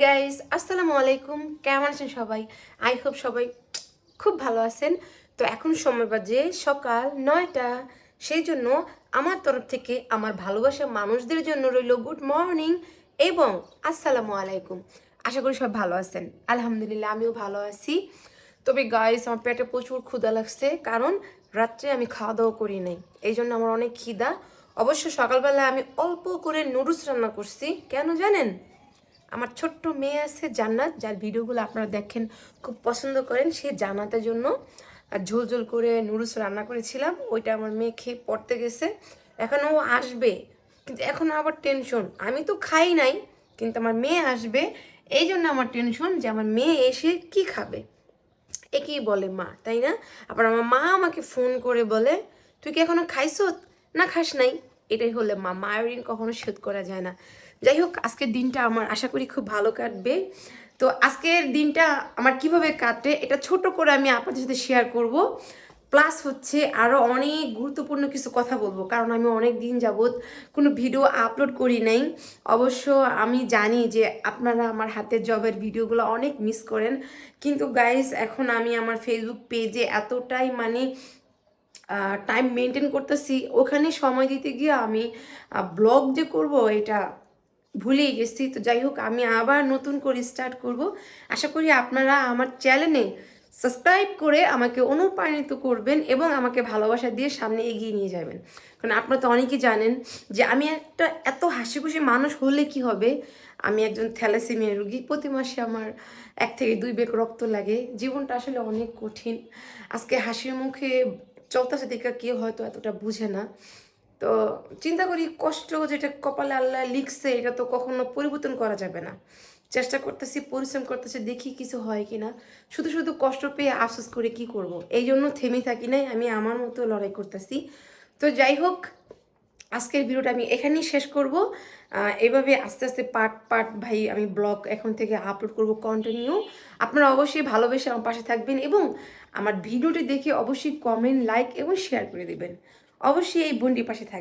Guys, আসসালামু আলাইকুম। কেমন আছেন সবাই? আই হোপ সবাই খুব ভালো আছেন। তো এখন সময় বাজে সকাল 9টা। সেই জন্য আমার তরফ থেকে আমার ভালোবাসা মানুষদের জন্য রইল গুড মর্নিং এবং আসসালামু আলাইকুম। আশা করি সব ভালো আছেন। আলহামদুলিল্লাহ আমিও ভালো আছি। তবে গাইস, আমার পেটে প্রচুর ক্ষুধা লাগছে, কারণ রাত্রে আমি খাওয়া দাওয়া করি নাই, এই জন্য আমার অনেক খিদা। অবশ্য সকালবেলা আমি অল্প করে নুডলস রান্না করছি। কেন জানেন? আমার ছোট্ট মেয়ে আছে জান্নাত, যার ভিডিওগুলো আপনারা দেখেন, খুব পছন্দ করেন, সে জান্নাতের জন্য ঝোল ঝোল করে নুডলস রান্না করেছিলাম। ওইটা আমার মেয়ে খেয়ে পড়তে গেছে। এখন ও আসবে, কিন্তু এখন আবার টেনশন, আমি তো খাই নাই কিন্তু আমার মেয়ে আসবে। এই জন্য আমার টেনশন যে আমার মেয়ে এসে কি খাবে। একই বলে মা, তাই না? আবার আমার মা আমাকে ফোন করে বলে, তুই কি এখনো খাইছো না খাস নাই? এটাই হলে মা, মায়ের ঋণ কখনো শোধ করা যায় না। যাই হোক, আজকের দিনটা আমার আশা করি খুব ভালো কাটবে। তো আজকের দিনটা আমার কিভাবে কাটে এটা ছোট করে আমি আপনাদের সাথে শেয়ার করব। প্লাস হচ্ছে আরও অনেক গুরুত্বপূর্ণ কিছু কথা বলবো, কারণ আমি অনেক দিন যাবৎ কোনো ভিডিও আপলোড করি নাই। অবশ্য আমি জানি যে আপনারা আমার হাতের জবের ভিডিওগুলো অনেক মিস করেন, কিন্তু গাইস এখন আমি আমার ফেসবুক পেজে এতটাই টাইম মেনটেন করতেছি, ওখানে সময় দিতে গিয়ে আমি ব্লগ যে করব এটা ভুলেই গেছি। তো যাই হোক, আমি আবার নতুন করে স্টার্ট করব। আশা করি আপনারা আমার চ্যানেলে সাবস্ক্রাইব করে আমাকে অনুপ্রাণিত করবেন এবং আমাকে ভালোবাসা দিয়ে সামনে এগিয়ে নিয়ে যাবেন। কারণ আপনারা তো অনেকেই জানেন যে আমি একটা এত হাসি খুশি মানুষ হলে কি হবে, আমি একজন থ্যালাসেমিয়া রোগী। প্রতি মাসে আমার 1 থেকে 2 ব্যাগ রক্ত লাগে। জীবনটা আসলে অনেক কঠিন। আজকে হাসির মুখে চলতেছে দেখে কেউ হয়তো এতটা বুঝে না। তো চিন্তা করি, কষ্ট যেটা কপালে আল্লাহ লিখছে এটা তো কখনো পরিবর্তন করা যাবে না। চেষ্টা করতেছি, পরিশ্রম করতেছি, দেখি কিছু হয় কি না। শুধু শুধু কষ্ট পেয়ে আফসোস করে কি করব। এই জন্য থেমে থাকি নাই, আমি আমার মতো লড়াই করতেছি। তো যাই হোক, আজকের ভিডিওটা আমি এখানেই শেষ করব। এভাবে আস্তে আস্তে পার্ট পার্ট ভাই আমি ব্লগ এখন থেকে আপলোড করব কন্টিনিউ। আপনারা অবশ্যই ভালোবেসে আমার পাশে থাকবেন এবং আমার ভিডিওটি দেখে অবশ্যই কমেন্ট, লাইক এবং শেয়ার করে দেবেন। অবশ্যই এই বোনটির পাশে থাকবেন।